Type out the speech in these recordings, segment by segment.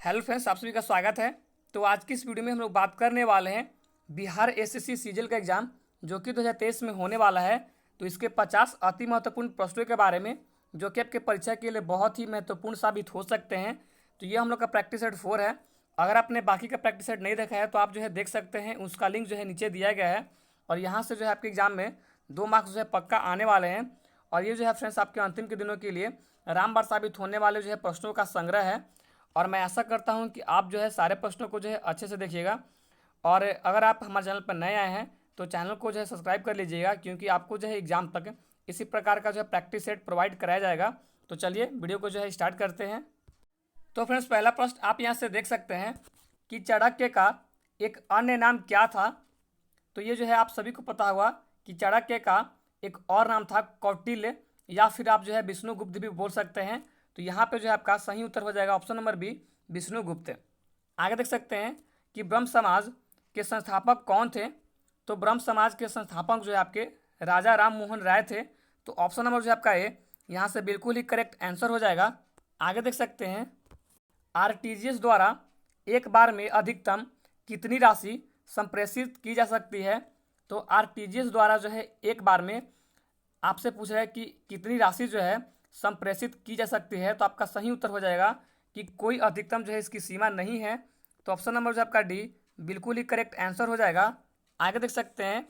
Hello friends, आप सभी का स्वागत है। तो आज की इस वीडियो में हम लोग बात करने वाले हैं बिहार एसएससी सीजीएल का एग्ज़ाम जो कि 2023 में होने वाला है। तो इसके 50 अति महत्वपूर्ण प्रश्नों के बारे में जो कि आपके परीक्षा के लिए बहुत ही महत्वपूर्ण साबित हो सकते हैं। तो ये हम लोग का प्रैक्टिस सेट 4 है। अगर आपने बाकी का प्रैक्टिस सेट नहीं देखा है तो आप जो है देख सकते हैं, उसका लिंक जो है नीचे दिया गया है। और यहाँ से जो है आपके एग्जाम में 2 मार्क्स जो है पक्का आने वाले हैं। और ये जो है फ्रेंड्स आपके अंतिम के दिनों के लिए रामबाण साबित होने वाले जो है प्रश्नों का संग्रह है। और मैं आशा करता हूं कि आप जो है सारे प्रश्नों को जो है अच्छे से देखिएगा। और अगर आप हमारे चैनल पर नए आए हैं तो चैनल को जो है सब्सक्राइब कर लीजिएगा, क्योंकि आपको जो है एग्जाम तक इसी प्रकार का जो है प्रैक्टिस सेट प्रोवाइड कराया जाएगा। तो चलिए वीडियो को जो है स्टार्ट करते हैं। तो फ्रेंड्स, पहला प्रश्न आप यहाँ से देख सकते हैं कि चाणक्य का एक अन्य नाम क्या था। तो ये जो है आप सभी को पता होगा कि चाणक्य का एक और नाम था कौटिल्य, या फिर आप जो है विष्णुगुप्त भी बोल सकते हैं। तो यहाँ पे जो है आपका सही उत्तर हो जाएगा ऑप्शन नंबर बी, विष्णुगुप्त। आगे देख सकते हैं कि ब्रह्म समाज के संस्थापक कौन थे। तो ब्रह्म समाज के संस्थापक जो है आपके राजा राम मोहन राय थे। तो ऑप्शन नंबर जो है आपका ए यहाँ से बिल्कुल ही करेक्ट आंसर हो जाएगा। आगे देख सकते हैं आरटीजीएस द्वारा एक बार में अधिकतम कितनी राशि संप्रेषित की जा सकती है। तो आरटीजीएस द्वारा जो है एक बार में आपसे पूछ रहा है कि कितनी राशि जो है संप्रेषित की जा सकती है। तो आपका सही उत्तर हो जाएगा कि कोई अधिकतम जो है इसकी सीमा नहीं है। तो ऑप्शन नंबर जो आपका डी बिल्कुल ही करेक्ट आंसर हो जाएगा। आगे देख सकते हैं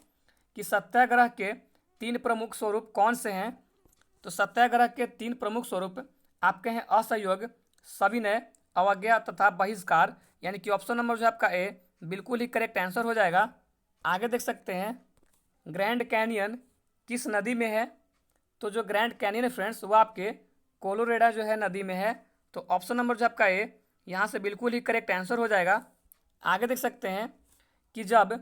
कि सत्याग्रह के 3 प्रमुख स्वरूप कौन से हैं। तो सत्याग्रह के 3 प्रमुख स्वरूप आपके हैं असहयोग, सविनय, अवज्ञा तथा बहिष्कार, यानी कि ऑप्शन नंबर जो आपका ए बिल्कुल ही करेक्ट आंसर हो जाएगा। आगे देख सकते हैं ग्रैंड कैनियन किस नदी में है। तो जो ग्रैंड कैनियन है फ्रेंड्स वो आपके कोलोरेडा जो है नदी में है। तो ऑप्शन नंबर जो आपका ए यहाँ से बिल्कुल ही करेक्ट आंसर हो जाएगा। आगे देख सकते हैं कि जब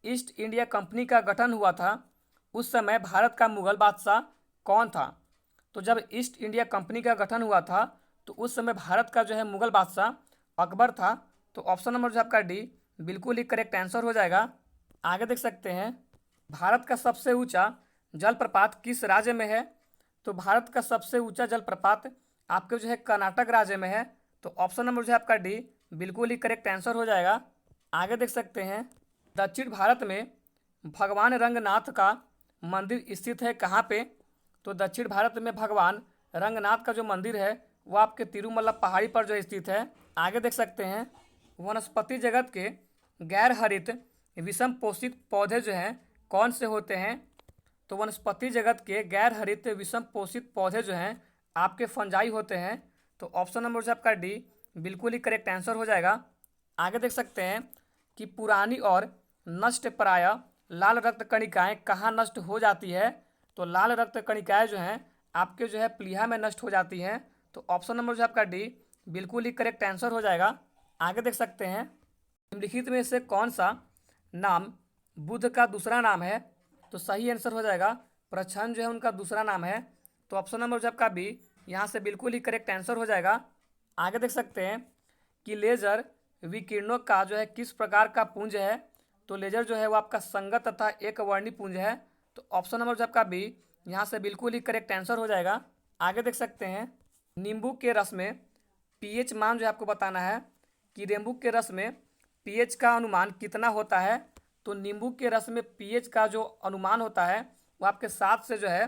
ईस्ट इंडिया कंपनी का गठन हुआ था उस समय भारत का मुगल बादशाह कौन था। तो जब ईस्ट इंडिया कंपनी का गठन हुआ था तो उस समय भारत का जो है मुगल बादशाह अकबर था। तो ऑप्शन नंबर जो आपका डी बिल्कुल ही करेक्ट आंसर हो जाएगा। आगे देख सकते हैं भारत का सबसे ऊंचा जलप्रपात किस राज्य में है। तो भारत का सबसे ऊंचा जलप्रपात आपके जो है कर्नाटक राज्य में है। तो ऑप्शन नंबर जो है आपका डी बिल्कुल ही करेक्ट आंसर हो जाएगा। आगे देख सकते हैं दक्षिण भारत में भगवान रंगनाथ का मंदिर स्थित है कहाँ पे। तो दक्षिण भारत में भगवान रंगनाथ का जो मंदिर है वो आपके तिरुमला पहाड़ी पर जो स्थित है। आगे देख सकते हैं वनस्पति जगत के गैर हरित विषम पोषित पौधे जो हैं कौन से होते हैं। तो वनस्पति जगत के गैर हरित विषम पोषित पौधे जो हैं आपके फंजाई होते हैं। तो ऑप्शन नंबर जो आपका डी बिल्कुल ही करेक्ट आंसर हो जाएगा। आगे देख सकते हैं कि पुरानी और नष्ट प्राय लाल रक्त कणिकाएं कहाँ नष्ट हो जाती है। तो लाल रक्त कणिकाएं जो हैं आपके जो है प्लीहा में नष्ट हो जाती हैं। तो ऑप्शन नंबर जो आपका डी बिल्कुल ही करेक्ट आंसर हो जाएगा। आगे देख सकते हैं निम्नलिखित में से कौन सा नाम बुद्ध का दूसरा नाम है। तो सही आंसर हो जाएगा प्रच्छन्न जो है उनका दूसरा नाम है। तो ऑप्शन नंबर जो आपका बी यहाँ से बिल्कुल ही करेक्ट आंसर हो जाएगा। आगे देख सकते हैं कि लेजर विकिरणों का जो है किस प्रकार का पुंज है। तो लेजर जो है वो आपका संगत तथा एक वर्णी पुंज है। तो ऑप्शन नंबर जो आपका बी यहाँ से बिल्कुल ही करेक्ट आंसर हो जाएगा। आगे देख सकते हैं नींबू के रस में पीएच मान जो है आपको बताना है कि नींबू के रस में पीएच का अनुमान कितना होता है। तो नींबू के रस में पीएच का जो अनुमान होता है वो आपके 7 से जो है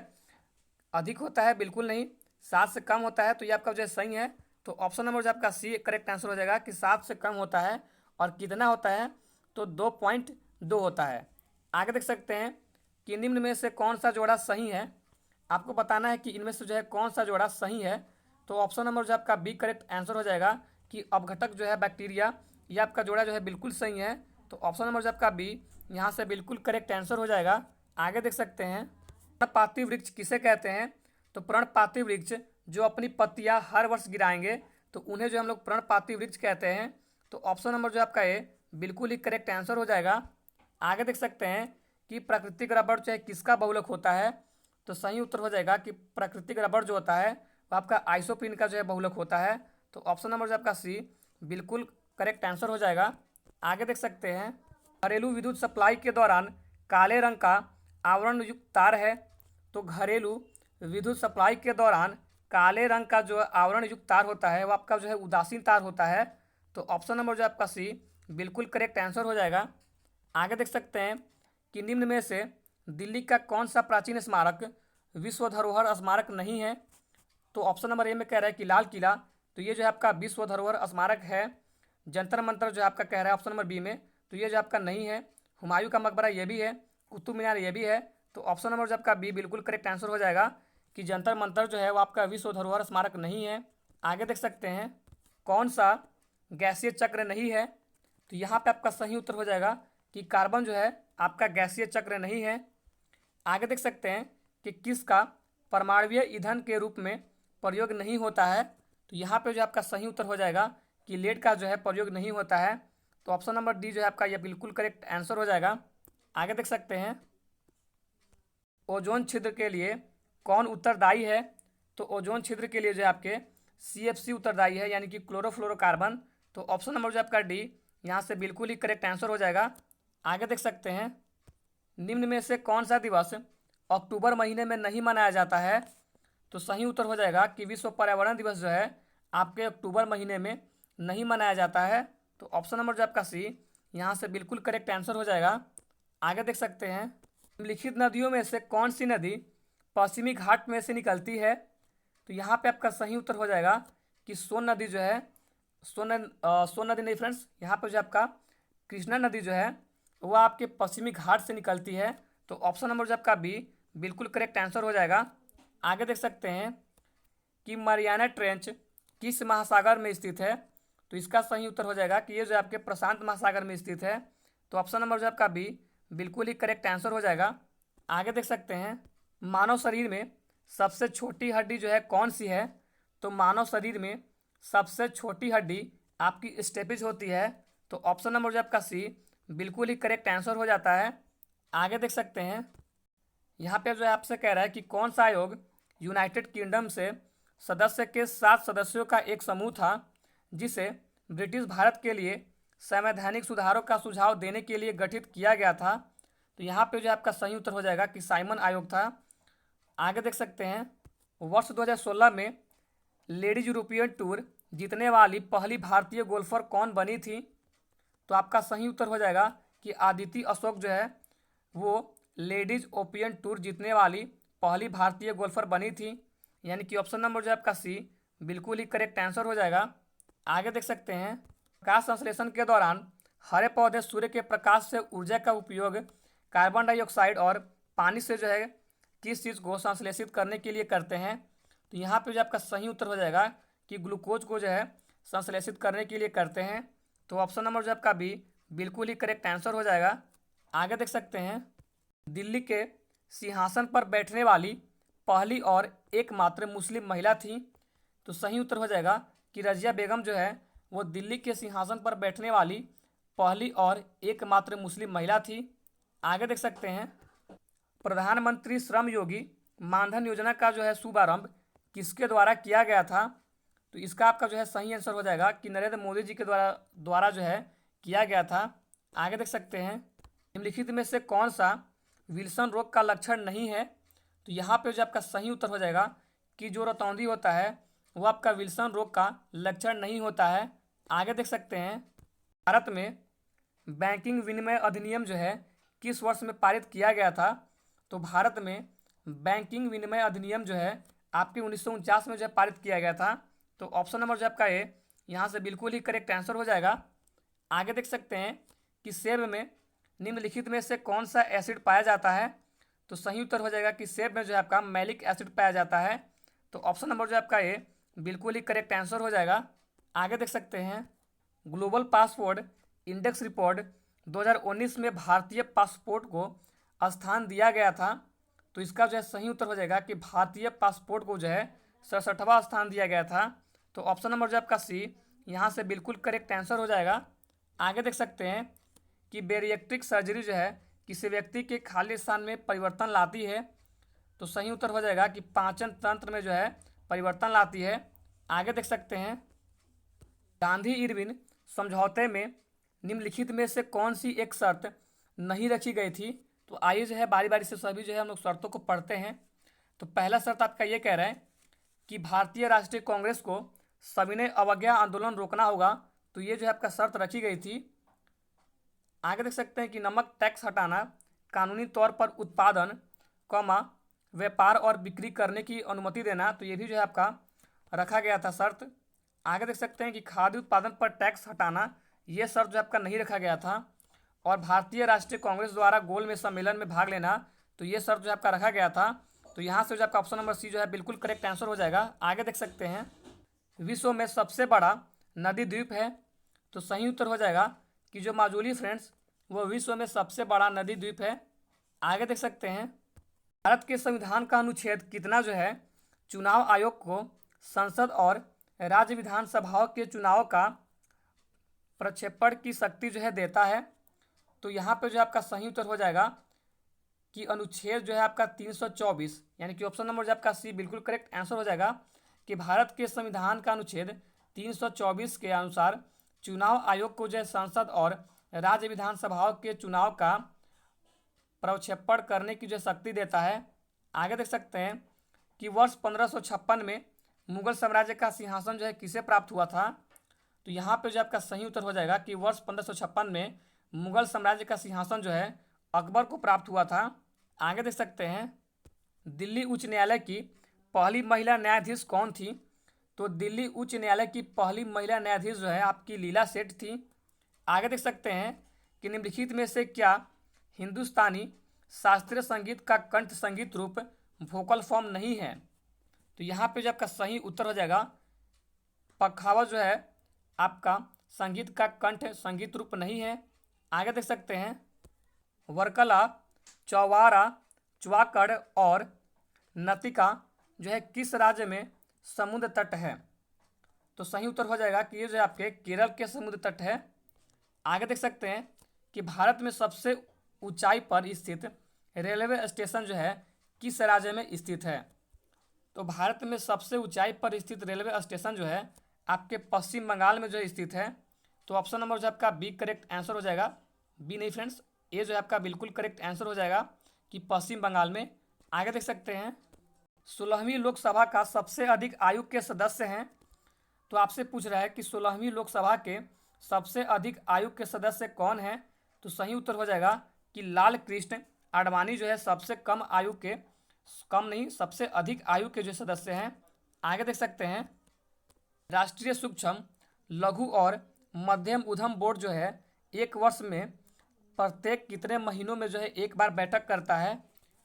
अधिक होता है, बिल्कुल नहीं 7 से कम होता है। तो ये आपका जो है सही है। तो ऑप्शन नंबर जो आपका सी करेक्ट आंसर हो जाएगा कि 7 से कम होता है। और कितना होता है तो 2.2 होता है। आगे देख सकते हैं कि निम्न में से कौन सा जोड़ा सही है। आपको बताना है कि इनमें से जो है कौन सा जोड़ा सही है। तो ऑप्शन नंबर जो आपका बी करेक्ट आंसर हो जाएगा कि अपघटक जो है बैक्टीरिया, ये आपका जोड़ा जो है बिल्कुल सही है। तो ऑप्शन नंबर जो आपका बी यहाँ से बिल्कुल करेक्ट आंसर हो जाएगा। आगे देख सकते हैं पर्णपाती वृक्ष किसे कहते हैं। तो पर्णपाती वृक्ष जो अपनी पत्तियां हर वर्ष गिराएंगे तो उन्हें जो हम लोग पर्णपाती वृक्ष कहते हैं। तो ऑप्शन नंबर जो आपका ए बिल्कुल ही करेक्ट आंसर हो जाएगा। आगे देख सकते हैं कि प्राकृतिक रबड़ जो है किसका बहुलक होता है। तो सही उत्तर हो जाएगा कि प्राकृतिक रबड़ जो होता है वो आपका आइसोप्रीन का जो है बहुलक होता है। तो ऑप्शन नंबर जो आपका सी बिल्कुल करेक्ट आंसर हो जाएगा। आगे देख सकते हैं घरेलू विद्युत सप्लाई के दौरान काले रंग का आवरण युक्त तार है। तो घरेलू विद्युत सप्लाई के दौरान काले रंग का जो आवरण युक्त तार होता है वो आपका जो है उदासीन तार होता है। तो ऑप्शन नंबर जो है आपका सी बिल्कुल करेक्ट आंसर हो जाएगा। आगे देख सकते हैं कि निम्न में से दिल्ली का कौन सा प्राचीन स्मारक विश्व धरोहर स्मारक नहीं है। तो ऑप्शन नंबर ए में कह रहा है कि लाल किला, तो ये जो है आपका विश्व धरोहर स्मारक है। जंतर मंतर जो है आपका कह रहा है ऑप्शन नंबर बी में, तो ये जो आपका नहीं है। हुमायूं का मकबरा ये भी है, कुतुब मीनार ये भी है। तो ऑप्शन नंबर जो आपका बी बिल्कुल करेक्ट आंसर हो जाएगा कि जंतर मंतर जो है वो आपका विश्व धरोहर स्मारक नहीं है। आगे देख सकते हैं कौन सा गैसीय चक्र नहीं है। तो यहाँ पे आपका सही उत्तर हो जाएगा कि कार्बन जो है आपका गैसीय चक्र नहीं है। आगे देख सकते हैं कि किसका परमाणुीय ईंधन के रूप में प्रयोग नहीं होता है। तो यहाँ पे जो आपका सही उत्तर हो जाएगा कि लेड का जो है प्रयोग नहीं होता है। तो ऑप्शन नंबर डी जो है आपका यह बिल्कुल करेक्ट आंसर हो जाएगा। आगे देख सकते हैं ओजोन छिद्र के लिए कौन उत्तरदायी है। तो ओजोन छिद्र के लिए जो है आपके CFC उत्तरदायी है, यानी कि क्लोरोफ्लोरोकार्बन। तो ऑप्शन नंबर जो आपका डी यहाँ से बिल्कुल ही करेक्ट आंसर हो जाएगा। आगे देख सकते हैं निम्न में से कौन सा दिवस अक्टूबर महीने में नहीं मनाया जाता है। तो सही उत्तर हो जाएगा कि विश्व पर्यावरण दिवस जो है आपके अक्टूबर महीने में नहीं मनाया जाता है। तो ऑप्शन नंबर जो आपका सी यहाँ से बिल्कुल करेक्ट आंसर हो जाएगा। आगे देख सकते हैं निम्नलिखित नदियों में से कौन सी नदी पश्चिमी घाट में से निकलती है। तो यहाँ पे आपका सही उत्तर हो जाएगा कि सोन नदी जो है सोन नदी नहीं फ्रेंड्स, यहाँ पे जो आपका कृष्णा नदी जो है वह आपके पश्चिमी घाट से निकलती है। तो ऑप्शन नंबर जो आपका बी बिल्कुल करेक्ट आंसर हो जाएगा। आगे देख सकते हैं कि मरियाना ट्रेंच किस महासागर में स्थित है। तो इसका सही उत्तर हो जाएगा कि ये जो आपके प्रशांत महासागर में स्थित है। तो ऑप्शन नंबर जो आपका बी बिल्कुल ही करेक्ट आंसर हो जाएगा। आगे देख सकते हैं मानव शरीर में सबसे छोटी हड्डी जो है कौन सी है। तो मानव शरीर में सबसे छोटी हड्डी आपकी स्टेपिज होती है। तो ऑप्शन नंबर जो आपका सी बिल्कुल ही करेक्ट आंसर हो जाता है। आगे देख सकते हैं यहाँ पे जो है आपसे कह रहा है कि कौन सा आयोग यूनाइटेड किंगडम से सदस्य के 7 सदस्यों का एक समूह था जिसे ब्रिटिश भारत के लिए संवैधानिक सुधारों का सुझाव देने के लिए गठित किया गया था। तो यहाँ पे जो आपका सही उत्तर हो जाएगा कि साइमन आयोग था। आगे देख सकते हैं वर्ष 2016 में लेडीज यूरोपियन टूर जीतने वाली पहली भारतीय गोल्फर कौन बनी थी। तो आपका सही उत्तर हो जाएगा कि आदिति अशोक जो है वो लेडीज ओपियन टूर जीतने वाली पहली भारतीय गोल्फर बनी थी, यानी कि ऑप्शन नंबर जो है आपका सी बिल्कुल ही करेक्ट आंसर हो जाएगा। आगे देख सकते हैं प्रकाश संश्लेषण के दौरान हरे पौधे सूर्य के प्रकाश से ऊर्जा का उपयोग कार्बन डाइऑक्साइड और पानी से जो है किस चीज़ को संश्लेषित करने के लिए करते हैं। तो यहाँ पे जो आपका सही उत्तर हो जाएगा कि ग्लूकोज को जो है संश्लेषित करने के लिए करते हैं। तो ऑप्शन नंबर जो आपका बी बिल्कुल ही करेक्ट आंसर हो जाएगा। आगे देख सकते हैं दिल्ली के सिंहासन पर बैठने वाली पहली और एकमात्र मुस्लिम महिला थी। तो सही उत्तर हो जाएगा कि रजिया बेगम जो है वो दिल्ली के सिंहासन पर बैठने वाली पहली और एकमात्र मुस्लिम महिला थी। आगे देख सकते हैं प्रधानमंत्री श्रम योगी मानधन योजना का जो है शुभारंभ किसके द्वारा किया गया था। तो इसका आपका जो है सही आंसर हो जाएगा कि नरेंद्र मोदी जी के द्वारा जो है किया गया था। आगे देख सकते हैं निम्नलिखित में से कौन सा विल्सन रोग का लक्षण नहीं है। तो यहाँ पे जो आपका सही उत्तर हो जाएगा कि जो रतौंधी होता है वो आपका विल्सन रोग का लक्षण नहीं होता है। आगे देख सकते हैं भारत में बैंकिंग विनिमय अधिनियम जो है किस वर्ष में पारित किया गया था। तो भारत में बैंकिंग विनिमय अधिनियम जो है आपके 1949 में जो है पारित किया गया था। तो ऑप्शन नंबर जो आपका ए यहाँ से बिल्कुल ही करेक्ट आंसर हो जाएगा। आगे देख सकते हैं कि सेब में निम्नलिखित में से कौन सा एसिड पाया जाता है। तो सही उत्तर हो जाएगा कि सेब में जो है आपका मैलिक एसिड पाया जाता है। तो ऑप्शन नंबर जो आपका ए बिल्कुल ही करेक्ट आंसर हो जाएगा। आगे देख सकते हैं ग्लोबल पासपोर्ट इंडेक्स रिपोर्ट 2019 में भारतीय पासपोर्ट को स्थान दिया गया था। तो इसका जो है सही उत्तर हो जाएगा कि भारतीय पासपोर्ट को जो है 67वां स्थान दिया गया था। तो ऑप्शन नंबर जो आपका सी यहाँ से बिल्कुल करेक्ट आंसर हो जाएगा। आगे देख सकते हैं कि बेरिएट्रिक सर्जरी जो है किसी व्यक्ति के खाली स्थान में परिवर्तन लाती है। तो सही उत्तर हो जाएगा कि पाचन तंत्र में जो है परिवर्तन लाती है। आगे देख सकते हैं गांधी इरविन समझौते में निम्नलिखित में से कौन सी एक शर्त नहीं रखी गई थी। तो आइए जो है बारी बारी से सभी जो है हम लोग शर्तों को पढ़ते हैं। तो पहला शर्त आपका ये कह रहा है कि भारतीय राष्ट्रीय कांग्रेस को सविनय अवज्ञा आंदोलन रोकना होगा तो ये जो है आपका शर्त रखी गई थी। आगे देख सकते हैं कि नमक टैक्स हटाना, कानूनी तौर पर उत्पादन, व्यापार और बिक्री करने की अनुमति देना, तो ये भी जो है आपका रखा गया था शर्त। आगे देख सकते हैं कि खाद्य उत्पादन पर टैक्स हटाना, ये शर्त जो आपका नहीं रखा गया था। और भारतीय राष्ट्रीय कांग्रेस द्वारा गोल में सम्मेलन में भाग लेना, तो ये शर्त जो आपका रखा गया था। तो यहाँ से जो आपका ऑप्शन नंबर सी जो है बिल्कुल करेक्ट आंसर हो जाएगा। आगे देख सकते हैं विश्व में सबसे बड़ा नदी द्वीप है, तो सही उत्तर हो जाएगा कि जो माजुली फ्रेंड्स वो विश्व में सबसे बड़ा नदी द्वीप है। आगे देख सकते हैं भारत के संविधान का अनुच्छेद कितना जो है चुनाव आयोग को संसद और राज्य विधानसभाओं के चुनाव का प्रक्षेपण की शक्ति जो है देता है। तो यहाँ पे जो आपका सही उत्तर हो जाएगा कि अनुच्छेद जो है आपका 324, यानी कि ऑप्शन नंबर जो आपका सी बिल्कुल करेक्ट आंसर हो जाएगा कि भारत के संविधान का अनुच्छेद 324 के अनुसार चुनाव आयोग को जो है संसद और राज्य विधानसभाओं के चुनाव का प्रक्षेपण करने की जो शक्ति देता है। आगे देख सकते हैं कि वर्ष 1556 में मुगल साम्राज्य का सिंहासन जो है किसे प्राप्त हुआ था। तो यहाँ पे जो आपका सही उत्तर हो जाएगा कि वर्ष 1556 में मुगल साम्राज्य का सिंहासन जो है अकबर को प्राप्त हुआ था। आगे देख सकते हैं दिल्ली उच्च न्यायालय की पहली महिला न्यायाधीश कौन थी। तो दिल्ली उच्च न्यायालय की पहली महिला न्यायाधीश जो है आपकी लीला सेठ थी। आगे देख सकते हैं कि निम्नलिखित में से क्या हिंदुस्तानी शास्त्रीय संगीत का कंठ संगीत रूप वोकल फॉर्म नहीं है। तो यहाँ पे जो आपका सही उत्तर हो जाएगा पखावज जो है आपका संगीत का कंठ संगीत रूप नहीं है। आगे देख सकते हैं वर्कला, चौवारा, चुवाकड़ और नतिका जो है किस राज्य में समुद्र तट है। तो सही उत्तर हो जाएगा कि ये जो है आपके केरल के समुद्र तट है। आगे देख सकते हैं कि भारत में सबसे ऊंचाई पर स्थित रेलवे स्टेशन जो है किस राज्य में स्थित है। तो भारत में सबसे ऊंचाई पर स्थित रेलवे स्टेशन जो है आपके पश्चिम बंगाल में जो स्थित है। तो ऑप्शन नंबर जो आपका बी करेक्ट आंसर हो जाएगा। बी नहीं फ्रेंड्स, ये जो है आपका बिल्कुल करेक्ट आंसर हो जाएगा कि पश्चिम बंगाल में। आगे देख सकते हैं 16वीं लोकसभा का सबसे अधिक आयु के सदस्य हैं। तो आपसे पूछ रहा है कि 16वीं लोकसभा के सबसे अधिक आयु के सदस्य कौन हैं। तो सही उत्तर हो जाएगा कि लाल कृष्ण आडवाणी जो है सबसे कम आयु के, कम नहीं सबसे अधिक आयु के जो सदस्य हैं। आगे देख सकते हैं राष्ट्रीय सूक्ष्म लघु और मध्यम उद्यम बोर्ड जो है एक वर्ष में प्रत्येक कितने महीनों में जो है एक बार बैठक करता है।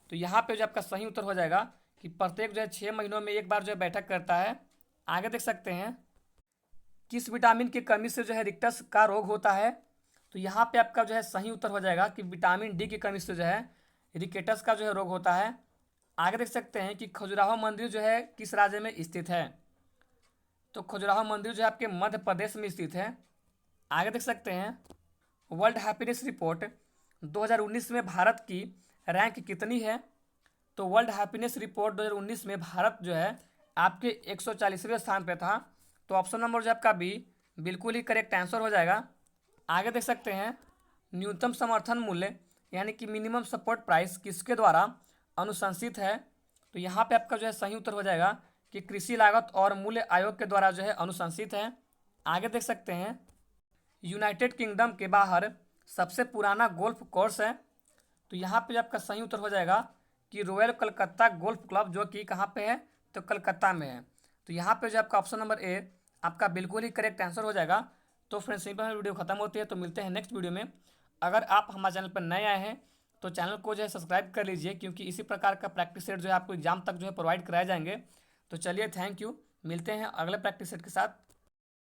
तो यहाँ पे जो आपका सही उत्तर हो जाएगा कि प्रत्येक जो है 6 महीनों में एक बार जो है बैठक करता है। आगे देख सकते हैं किस विटामिन की कमी से जो है रिक्टस का रोग होता है। तो यहाँ पे आपका जो है सही उत्तर हो जाएगा कि विटामिन डी की कमी से जो है रिकेटस का जो है रोग होता है। आगे देख सकते हैं कि खजुराहो मंदिर जो है किस राज्य में स्थित है। तो खजुराहो मंदिर जो है आपके मध्य प्रदेश में स्थित है। आगे देख सकते हैं वर्ल्ड हैप्पीनेस रिपोर्ट 2019 में भारत की रैंक कितनी है। तो वर्ल्ड हैप्पीनेस रिपोर्ट 2019 में भारत जो है आपके 140वें स्थान पे था। तो ऑप्शन नंबर जो आपका बी बिल्कुल ही करेक्ट आंसर हो जाएगा। आगे देख सकते हैं न्यूनतम समर्थन मूल्य यानी कि मिनिमम सपोर्ट प्राइस किसके द्वारा अनुशंसित है। तो यहाँ पे आपका जो है सही उत्तर हो जाएगा कि कृषि लागत और मूल्य आयोग के द्वारा जो है अनुशंसित है। आगे देख सकते हैं यूनाइटेड किंगडम के बाहर सबसे पुराना गोल्फ कोर्स है। तो यहाँ पे आपका सही उत्तर हो जाएगा कि रॉयल कलकत्ता गोल्फ क्लब जो कि कहाँ पे है, तो कलकत्ता में है। तो यहाँ पे जो आपका ऑप्शन नंबर ए आपका बिल्कुल ही करेक्ट आंसर हो जाएगा। तो फ्रेंड्स यहीं पर वीडियो खत्म होती है, तो मिलते हैं नेक्स्ट वीडियो में। अगर आप हमारे चैनल पर नए आए हैं तो चैनल को जो है सब्सक्राइब कर लीजिए, क्योंकि इसी प्रकार का प्रैक्टिस सेट जो है आपको एग्जाम तक जो है प्रोवाइड कराए जाएंगे। तो चलिए थैंक यू, मिलते हैं अगले प्रैक्टिस सेट के साथ।